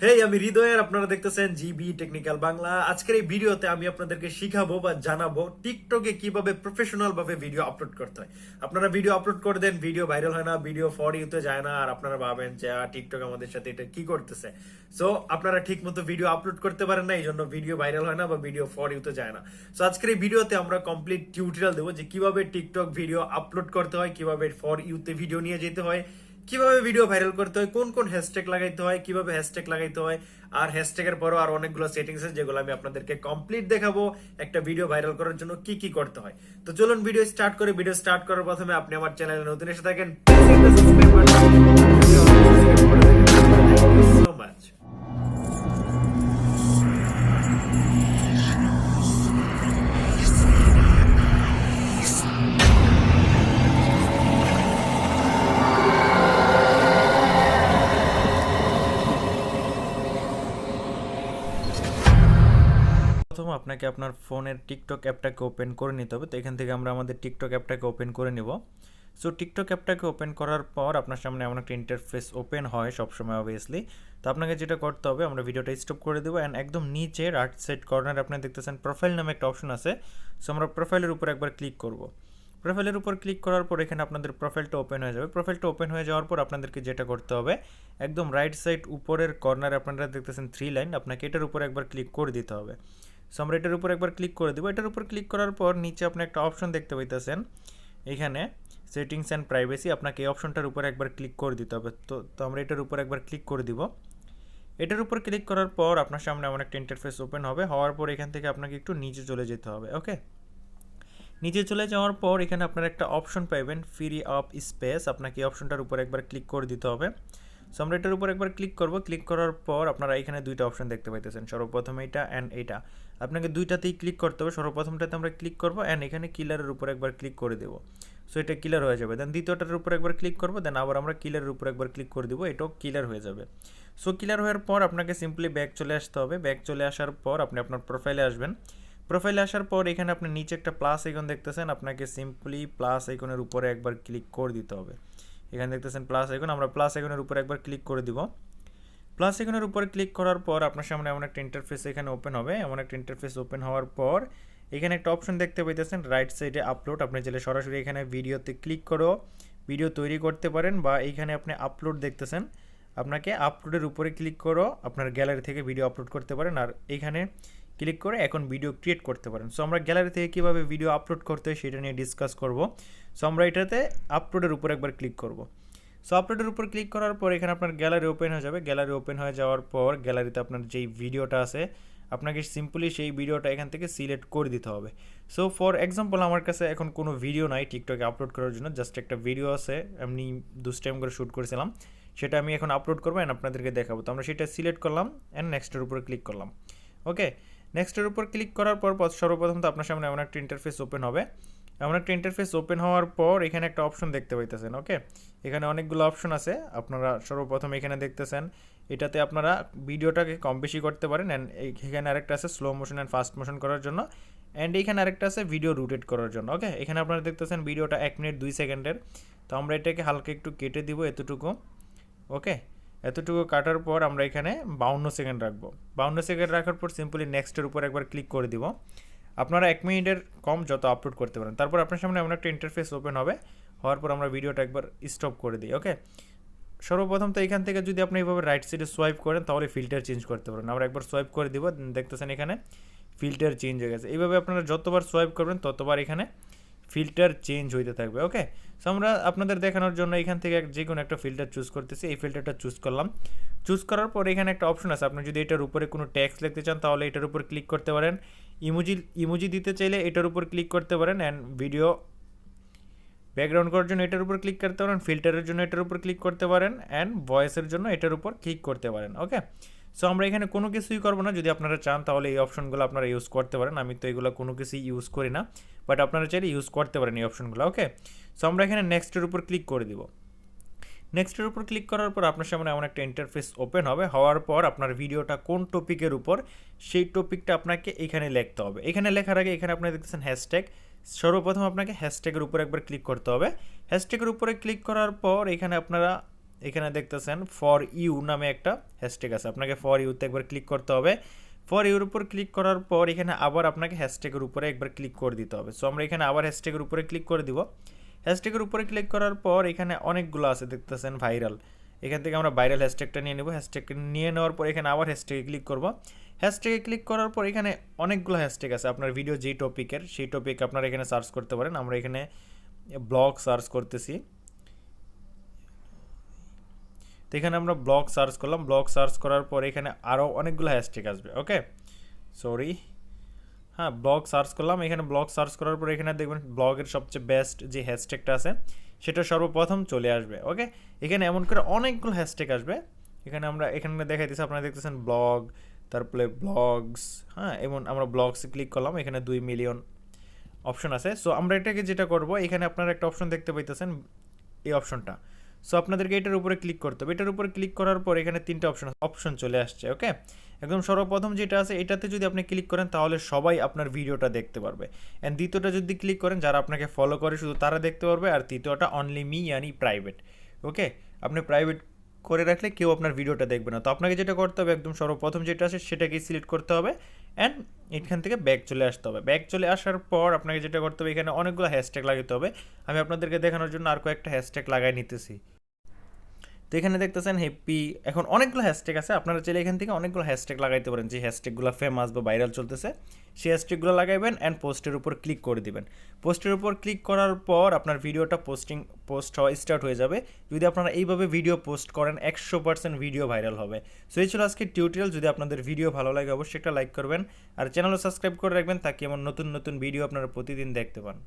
হেই, আমি হৃদয়ের, আপনারা দেখতেছেন জিবি টেকনিক্যাল বাংলা। আজকের এই ভিডিওতে আমি আপনাদেরকে শিখাবো বা জানাবো টিকটকে কিভাবে প্রফেশনাল ভাবে ভিডিও আপলোড করতে হয়। আপনারা ভিডিও আপলোড করে দেন, ভিডিও ভাইরাল হয় না, ভিডিও ফর ইউতে যায় না, আর আপনারা ভাবেন যে টিকটক আমাদের সাথে এটা কি করতেছে। সো আপনারা ঠিক মতো ভিডিও আপলোড করতে পারেন না, এই জন্য ভিডিও ভাইরাল হয় না বা ভিডিও ফর ইউতে যায় না। সো আজকের এই ভিডিওতে আমরা কমপ্লিট টিউটোরিয়াল দেবো যে কিভাবে টিকটক ভিডিও আপলোড করতে হয়, কিভাবে ফর ইউতে ভিডিও নিয়ে যেতে হয়, কিভাবে ভিডিও ভাইরাল করতে হয়, কোন কোন হ্যাশট্যাগ লাগাইতে হয়, কিভাবে হ্যাশট্যাগ লাগাইতে হয়, আর হ্যাশট্যাগের পরও আর অনেকগুলো সেটিংস আছে যেগুলো আমি আপনাদেরকে কমপ্লিট দেখাবো একটা ভিডিও ভাইরাল করার জন্য কি কি করতে হয়। তো চলুন ভিডিও স্টার্ট করে। ভিডিও স্টার্ট করার প্রথমে আপনি আমার চ্যানেলে নতুন এসে থাকেন, সো মাচ। প্রথম আপনাকে আপনার ফোনের টিকটক অ্যাপটাকে ওপেন করে নিতে হবে। তো এখান থেকে আমরা আমাদের টিকটক অ্যাপটাকে ওপেন করে নিব। সো টিকটক অ্যাপটাকে ওপেন করার পর আপনার সামনে এমন একটা ইন্টারফেস ওপেন হয় সবসময় অবভিয়াসলি। তো আপনাকে যেটা করতে হবে, আমরা ভিডিওটা স্টপ করে দেবো অ্যান্ড একদম নিচে রাইট সাইড কর্নারে আপনি দেখতেছেন প্রোফাইল নামে একটা অপশন আছে। সো আমরা প্রোফাইলের উপর একবার ক্লিক করব। প্রোফাইলের উপর ক্লিক করার পর এখানে আপনাদের প্রোফাইলটা ওপেন হয়ে যাবে। প্রোফাইলটা ওপেন হয়ে যাওয়ার পর আপনাদেরকে যেটা করতে হবে, একদম রাইট সাইড উপরের কর্নারে আপনারা দেখতেছেন 3 লাইন, আপনাকে এটার উপর একবার ক্লিক করে দিতে হবে। সো আমরা এটার উপর একবার ক্লিক করে দেবো। এটার উপর ক্লিক করার পর নিচে আপনি একটা অপশন দেখতে পাইতেছেন, এখানে সেটিংস অ্যান্ড প্রাইভেসি, আপনাকে এই অপশনটার উপর একবার ক্লিক করে দিতে হবে। তো আমরা এটার উপর একবার ক্লিক করে দিব। এটার উপর ক্লিক করার পর আপনার সামনে এমন একটা ইন্টারফেস ওপেন হবে। হওয়ার পর এখান থেকে আপনাকে একটু নিচে চলে যেতে হবে। ওকে, নিচে চলে যাওয়ার পর এখানে আপনারা একটা অপশন পাইবেন, ফ্রি অফ স্পেস, আপনাকে এই অপশনটার উপর একবার ক্লিক করে দিতে হবে। সো আমরা এটার উপর একবার ক্লিক করব। ক্লিক করার পর আপনারা এখানে দুইটা অপশন দেখতে পাইতেছেন, সর্বপ্রথম এইটা অ্যান্ড এইটা। আপনাকে দুইটাতেই ক্লিক করতে হবে। সর্বপ্রথমটাতে আমরা ক্লিক করব অ্যান্ড এখানে কিলারের উপর একবার ক্লিক করে দেব। সো এটা কিলার হয়ে যাবে। দেন দ্বিতীয়টার উপর একবার ক্লিক করব, দেন আবার আমরা কিলারের উপর একবার ক্লিক করে দেবো, এটাও কিলার হয়ে যাবে। সো কিলার হওয়ার পর আপনাকে সিম্পলি ব্যাক চলে আসতে হবে। ব্যাক চলে আসার পর আপনি আপনার প্রোফাইলে আসবেন। প্রোফাইলে আসার পর এখানে আপনি নিচে একটা প্লাস আইকন দেখতেছেন, আপনাকে সিম্পলি প্লাস আইকনের উপরে একবার ক্লিক করে দিতে হবে। এখানে দেখতেছেন প্লাস আইকন, আমরা প্লাস আইকনের উপর একবার ক্লিক করে দিব। প্লাস আইকনের উপরে ক্লিক করার পর আপনার সামনে এমন একটা ইন্টারফেস এখানে ওপেন হবে। এমন একটা ইন্টারফেস ওপেন হওয়ার পর এখানে একটা অপশন দেখতে পাইতেছেন রাইট সাইডে আপলোড, আপনি চাইলে সরাসরি এখানে ভিডিওতে ক্লিক করো ভিডিও তৈরি করতে পারেন, বা এইখানে আপনি আপলোড দেখতেছেন, আপনাকে আপলোডের উপরে ক্লিক করো আপনার গ্যালারি থেকে ভিডিও আপলোড করতে পারেন, আর এখানে ক্লিক করে এখন ভিডিও ক্রিয়েট করতে পারেন। সো আমরা গ্যালারি থেকে কীভাবে ভিডিও আপলোড করতে হয় সেটা নিয়ে ডিসকাস করব। সো আমরা এটাতে আপলোডের উপর একবার ক্লিক করব। সো আপলোডের উপর ক্লিক করার পর এখানে আপনার গ্যালারি ওপেন হয়ে যাবে। গ্যালারি ওপেন হয়ে যাওয়ার পর গ্যালারিতে আপনার যেই ভিডিওটা আছে আপনাকে সিম্পলি সেই ভিডিওটা এখান থেকে সিলেক্ট করে দিতে হবে। সো ফর এক্সাম্পল আমার কাছে এখন কোনো ভিডিও নাই টিকটকে আপলোড করার জন্য, জাস্ট একটা ভিডিও আছে, এমনি দুষ্টাইম করে শ্যুট করেছিলাম, সেটা আমি এখন আপলোড করবো অ্যান্ড আপনাদেরকে দেখাবো। তো আমরা সেটা সিলেক্ট করলাম অ্যান্ড নেক্সটের উপর ক্লিক করলাম। ওকে, নেক্সটের উপর ক্লিক করার পর সর্বপ্রথম তো আপনার সামনে এমন একটা ইন্টারফেস ওপেন হবে। এমন একটা ইন্টারফেস ওপেন হওয়ার পর এখানে একটা অপশন দেখতে পাইতেছেন। ওকে, এখানে অনেকগুলো অপশন আছে, আপনারা সর্বপ্রথম এখানে দেখতেছেন, এটাতে আপনারা ভিডিওটাকে কম বেশি করতে পারেন। অ্যান্ড এখানে আরেকটা আছে slow motion and fast motion করার জন্য, অ্যান্ড এইখানে আরেকটা আছে ভিডিও রোটেট করার জন্য। ওকে, এখানে আপনারা দেখতেছেন ভিডিওটা 1 মিনিট 2 সেকেন্ডের, তো আমরা এটাকে হালকা একটু কেটে দিব এতটুকু। ওকে, এতটুকু কাটার পর আমরা এখানে 52 সেকেন্ড রাখবো। 52 সেকেন্ড রাখার পর সিম্পলি নেক্সটের উপর একবার ক্লিক করে দিব। আপনারা 1 মিনিটের কম যত আপলোড করতে পারেন। তারপর আপনার সামনে এমন একটা ইন্টারফেস ওপেন হবে। হওয়ার পর আমরা ভিডিওটা একবার স্টপ করে দিই। ওকে, সর্বপ্রথম তো এখান থেকে যদি আপনি এইভাবে রাইট সাইডে সোয়াইপ করেন তাহলে ফিল্টার চেঞ্জ করতে পারেন। আমরা একবার সোয়াইপ করে দিব, দেখতেছেন এখানে ফিল্টার চেঞ্জ হয়ে গেছে। এইভাবে আপনারা যতবার সোয়াইপ করবেন ততবার এখানে ফিল্টার চেঞ্জ হইতে থাকবে। ওকে, সো আমরা আপনাদের দেখানোর জন্য এখান থেকে যে কোনো একটা ফিল্টার চুজ করতেছি। এই ফিল্টারটা চুজ করলাম। চুজ করার পর এখানে একটা অপশন আছে, আপনি যদি এটার উপরে কোনো ট্যাক্স লিখতে চান তাহলে এটার উপর ক্লিক করতে পারেন। ইমোজি দিতে চাইলে এটার উপর ক্লিক করতে পারেন, অ্যান্ড ভিডিও ব্যাকগ্রাউন্ড করার জন্য এটার উপর ক্লিক করতে পারেন, ফিল্টারের জন্য এটার উপর ক্লিক করতে পারেন, অ্যান্ড ভয়েসের জন্য এটার উপর ক্লিক করতে পারেন। ওকে, সো আমরা এখানে কোনো কিছুই করবো না, যদি আপনারা চান তাহলে এই অপশনগুলো আপনারা ইউজ করতে পারেন। আমি তো এগুলো কোনো কিছুই ইউজ করি না, বাট আপনারা চাইলে ইউজ করতে পারেন এই অপশনগুলো। ওকে, সো আমরা এখানে নেক্সটের উপর ক্লিক করে দিব। নেক্সটের উপর ক্লিক করার পর আপনার সামনে এমন একটা ইন্টারফেস ওপেন হবে। হওয়ার পর আপনার ভিডিওটা কোন টপিকের উপর সেই টপিকটা আপনাকে এখানে লিখতে হবে। এখানে লেখার আগে এখানে আপনারা দেখতেছেন হ্যাশট্যাগ, সর্বপ্রথম আপনাকে হ্যাশট্যাগের উপর একবার ক্লিক করতে হবে। হ্যাশট্যাগের উপরে ক্লিক করার পর এখানে আপনারা এখানে দেখতেছেন ফর ইউ নামে একটা হ্যাশট্যাগ আছে, আপনাকে ফর ইউতে একবার ক্লিক করতে হবে। ফর ইউর উপর ক্লিক করার পর এখানে আবার আপনাকে হ্যাশট্যাগের উপরে একবার ক্লিক করে দিতে হবে। সো আমরা এখানে আবার হ্যাশট্যাগের উপরে ক্লিক করে দিব। হ্যাশট্যাগের উপরে ক্লিক করার পর এখানে অনেকগুলো আছে দেখতেছেন ভাইরাল, এখান থেকে আমরা ভাইরাল হ্যাশট্যাগটা নিয়ে নেব। হ্যাশট্যাগটা নিয়ে নেওয়ার পর এখানে আবার হ্যাশট্যাগে ক্লিক করব। হ্যাশট্যাগে ক্লিক করার পর এখানে অনেকগুলো হ্যাশট্যাগ আছে, আপনার ভিডিও যেই টপিকের সেই টপিক আপনারা এখানে সার্চ করতে পারেন। আমরা এখানে ব্লগ সার্চ করতেছি, তো এখানে আমরা ব্লগ সার্চ করলাম। ব্লগ সার্চ করার পর এখানে আরও অনেকগুলো হ্যাশট্যাগ আসবে। ওকে, সরি, হ্যাঁ ব্লগ সার্চ করলাম। এখানে ব্লগ সার্চ করার পর এখানে দেখবেন ব্লগের সবচেয়ে বেস্ট যে হ্যাশট্যাগটা আছে সেটা সর্বপ্রথম চলে আসবে। ওকে, এখানে এমন করে অনেকগুলো হ্যাশট্যাগ আসবে। এখানে আমরা এখানে দেখাইতেছি, আপনারা দেখতেছেন ব্লগ, তারপরে ব্লগস, হ্যাঁ এবং আমরা ব্লগসে ক্লিক করলাম। এখানে 2 মিলিয়ন অপশন আছে। সো আমরা এটাকে যেটা করব, এখানে আপনারা একটা অপশন দেখতে পাইতেছেন, এই অপশনটা। সো আপনাদেরকে এটার উপরে ক্লিক করতে হবে। এটার উপরে ক্লিক করার পর এখানে 3টা অপশন চলে আসছে। ওকে, একদম সর্বপ্রথম যেটা আছে এটাতে যদি আপনি ক্লিক করেন তাহলে সবাই আপনার ভিডিওটা দেখতে পারবে। অ্যান্ড দ্বিতীয়টা যদি ক্লিক করেন, যারা আপনাকে ফলো করে শুধু তারা দেখতে পারবে। আর তৃতীয়টা অনলি মি ইয়ানি প্রাইভেট। ওকে, আপনি প্রাইভেট করে রাখলে কেউ আপনার ভিডিওটা দেখবে না। তো আপনাকে যেটা করতে হবে, একদম সর্বপ্রথম যেটা আছে সেটাকেই সিলেক্ট করতে হবে অ্যান্ড এখান থেকে ব্যাক চলে আসতে হবে। ব্যাক চলে আসার পর আপনাকে যেটা করতে হবে, এখানে অনেকগুলো হ্যাশট্যাগ লাগাতে হবে। আমি আপনাদেরকে দেখানোর জন্য আর কয়েকটা হ্যাশট্যাগ লাগাই নিতেছি। তো এখানে দেখতেছেন হ্যাপি, এখন অনেকগুলো হ্যাশট্যাগ আছে, আপনারা চাইলে এখান থেকে অনেকগুলো হ্যাশট্যাগ লাগাইতে পারেন। যে হ্যাশট্যাগুলো ফেমাস বা ভাইরাল চলতেছে সেই হ্যাশট্যাগুলো লাগাইবেন অ্যান্ড পোস্টের উপর ক্লিক করে দিবেন। পোস্টের উপর ক্লিক করার পর আপনার ভিডিওটা পোস্ট হওয়া স্টার্ট হয়ে যাবে। যদি আপনারা এইভাবে ভিডিও পোস্ট করেন 100% ভিডিও ভাইরাল হবে। সো এই ছিল আজকে টিউটোরিয়াল। যদি আপনাদের ভিডিও ভালো লাগে অবশ্যই একটা লাইক করবেন আর চ্যানেলও সাবস্ক্রাইব করে রাখবেন, তাকে এমন নতুন নতুন ভিডিও আপনারা প্রতিদিন দেখতে পান।